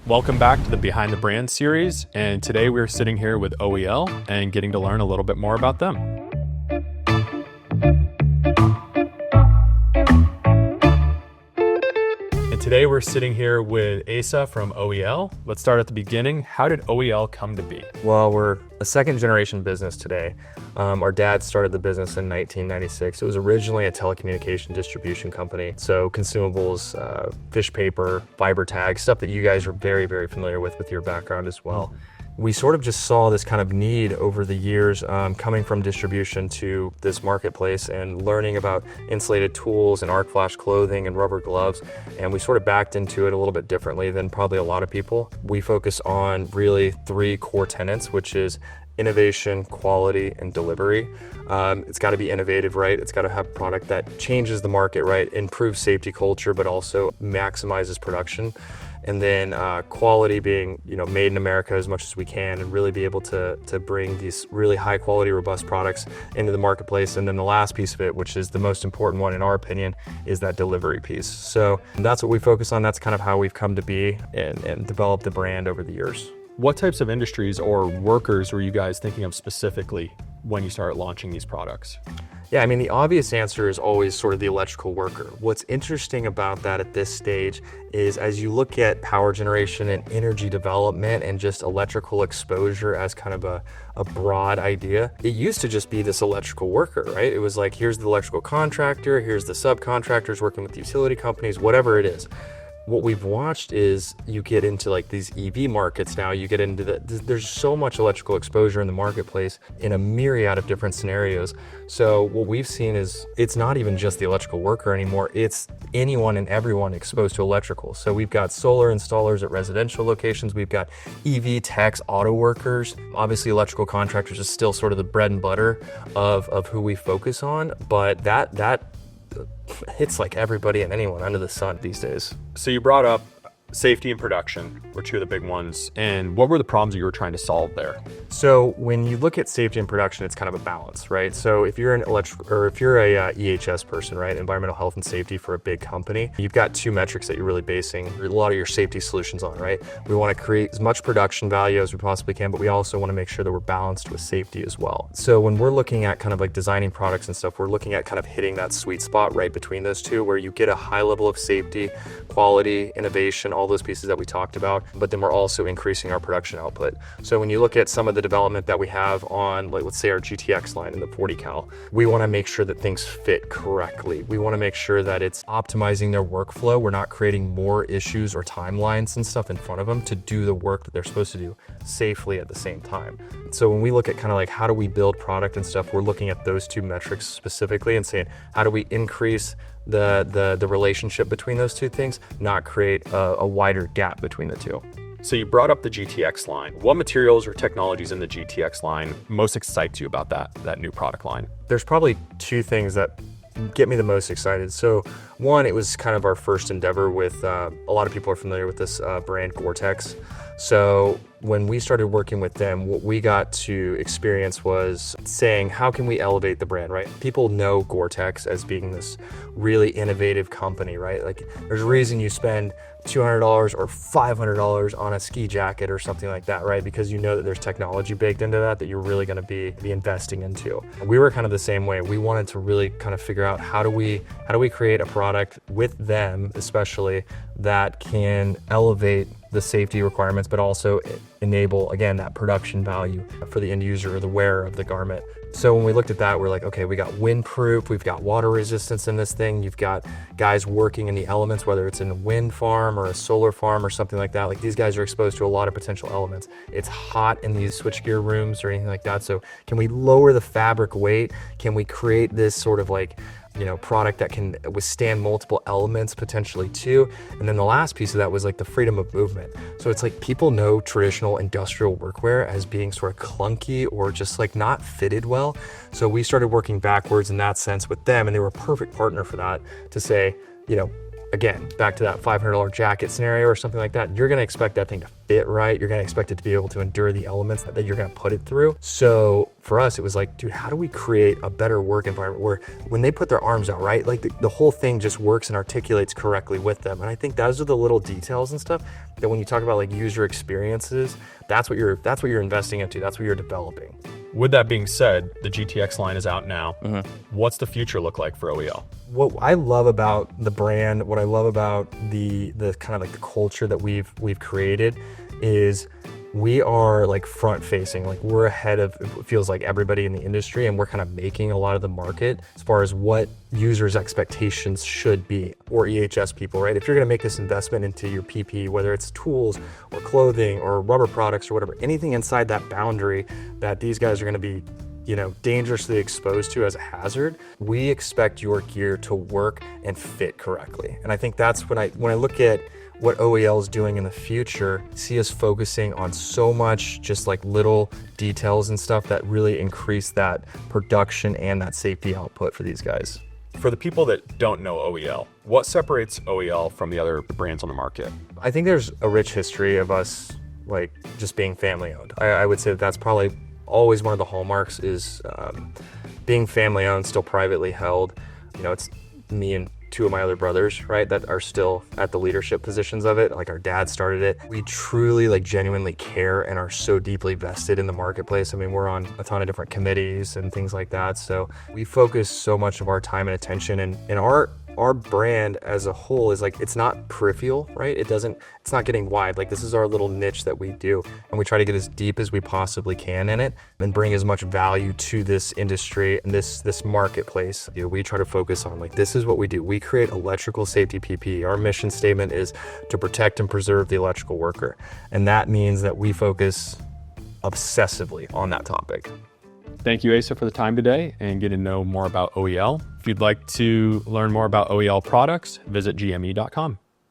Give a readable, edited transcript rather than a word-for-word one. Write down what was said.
Welcome back to the Behind the Brand series, and today we're sitting here with OEL and getting to learn a little bit more about them. And today we're sitting here with Asa from OEL. Let's start at the beginning. How did OEL come to be? Well, we're a second generation business today. Our dad started the business in 1996. It was originally a telecommunication distribution company. So consumables, fish paper, fiber tags, stuff that you guys are very, very familiar with your background as well. We sort of just saw this kind of need over the years coming from distribution to this marketplace and learning about insulated tools and arc flash clothing and rubber gloves. And we sort of backed into it a little bit differently than probably a lot of people. We focus on really three core tenets, which is innovation, quality, and delivery. It's got to be innovative, right? It's got to have product that changes the market, right? Improves safety culture, but also maximizes production. And then quality being, made in America as much as we can, and really be able to bring these really high quality, robust products into the marketplace. And then the last piece of it, which is the most important one in our opinion, is that delivery piece. So that's what we focus on. That's kind of how we've come to be and developed the brand over the years. What types of industries or workers were you guys thinking of specifically when you started launching these products? Yeah, I mean, the obvious answer is always sort of the electrical worker. What's interesting about that at this stage is as you look at power generation and energy development and just electrical exposure as kind of a broad idea, it used to just be this electrical worker, right? It was like, here's the electrical contractor, here's the subcontractors working with the utility companies, whatever it is. What we've watched is you get into like these EV markets now, you get into there's so much electrical exposure in the marketplace in a myriad of different scenarios. So what we've seen is it's not even just the electrical worker anymore, it's anyone and everyone exposed to electrical. So we've got solar installers at residential locations, we've got EV techs, auto workers. Obviously electrical contractors is still sort of the bread and butter of who we focus on, but that hits like everybody and anyone under the sun these days. So you brought up safety and production were two of the big ones. And what were the problems that you were trying to solve there? So when you look at safety and production, it's kind of a balance, right? So if you're an if you're a EHS person, right, environmental health and safety for a big company, you've got two metrics that you're really basing a lot of your safety solutions on, right? We want to create as much production value as we possibly can, but we also want to make sure that we're balanced with safety as well. So when we're looking at kind of like designing products and stuff, we're looking at kind of hitting that sweet spot right between those two, where you get a high level of safety, quality, innovation, all those pieces that we talked about, but then we're also increasing our production output. So when you look at some of the development that we have on, like, let's say our GTX line in the 40 cal, we want to make sure that things fit correctly. We want to make sure that it's optimizing their workflow. We're not creating more issues or timelines and stuff in front of them to do the work that they're supposed to do safely at the same time. So when we look at kind of like how do we build product and stuff, we're looking at those two metrics specifically and saying, how do we increase the relationship between those two things, not create a wider gap between the two. So you brought up the GTX line. What materials or technologies in the GTX line most excites you about that new product line? There's probably two things that get me the most excited. So one, it was kind of our first endeavor with, a lot of people are familiar with this brand Gore-Tex. So when we started working with them, what we got to experience was saying, how can we elevate the brand, right? People know Gore-Tex as being this really innovative company, right? Like there's a reason you spend $200 or $500 on a ski jacket or something like that, right? Because you know that there's technology baked into that you're really going to be investing into. We were kind of the same way. We wanted to really kind of figure out how do we create a product with them, especially, that can elevate the safety requirements, but also enable, again, that production value for the end user or the wearer of the garment. So when we looked at that, we're like, okay, we got windproof, we've got water resistance in this thing. You've got guys working in the elements, whether it's in a wind farm or a solar farm or something like that. Like these guys are exposed to a lot of potential elements. It's hot in these switchgear rooms or anything like that. So can we lower the fabric weight? Can we create this sort of like, product that can withstand multiple elements potentially too? And then the last piece of that was like the freedom of movement. So it's like people know traditional industrial workwear as being sort of clunky or just like not fitted well. So we started working backwards in that sense with them, and they were a perfect partner for that to say, again, back to that $500 jacket scenario or something like that, you're gonna expect that thing to fit right. You're gonna expect it to be able to endure the elements that you're gonna put it through. So for us, it was like, dude, how do we create a better work environment where when they put their arms out, right, like the whole thing just works and articulates correctly with them. And I think those are the little details and stuff that when you talk about like user experiences, that's what you're investing into. That's what you're developing. With that being said, the GTX line is out now. What's the future look like for OEL? What I love about the brand, what I love about the kind of like the culture that we've created is we are like front facing, like we're ahead of, it feels like, everybody in the industry, and we're kind of making a lot of the market as far as what users' expectations should be, or EHS people, right? If you're gonna make this investment into your PPE, whether it's tools or clothing or rubber products or whatever, anything inside that boundary that these guys are gonna be, you know, dangerously exposed to as a hazard, we expect your gear to work and fit correctly. And I think that's when I look at what OEL is doing in the future, see us focusing on so much just like little details and stuff that really increase that production and that safety output for these guys. For the people that don't know OEL, what separates OEL from the other brands on the market? I think there's a rich history of us like just being family owned. I would say that that's probably always one of the hallmarks is being family owned, still privately held. You know, it's me and two of my other brothers, right, that are still at the leadership positions of it. Like our dad started it. We truly like genuinely care and are so deeply vested in the marketplace. I mean, we're on a ton of different committees and things like that. So we focus so much of our time and attention, and our brand as a whole is like, it's not peripheral, right? It's not getting wide. Like this is our little niche that we do, and we try to get as deep as we possibly can in it and bring as much value to this industry and this marketplace. You know, we try to focus on like, this is what we do. We create electrical safety PPE. Our mission statement is to protect and preserve the electrical worker. And that means that we focus obsessively on that topic. Thank you, Asa, for the time today and getting to know more about OEL. If you'd like to learn more about OEL products, visit gme.com.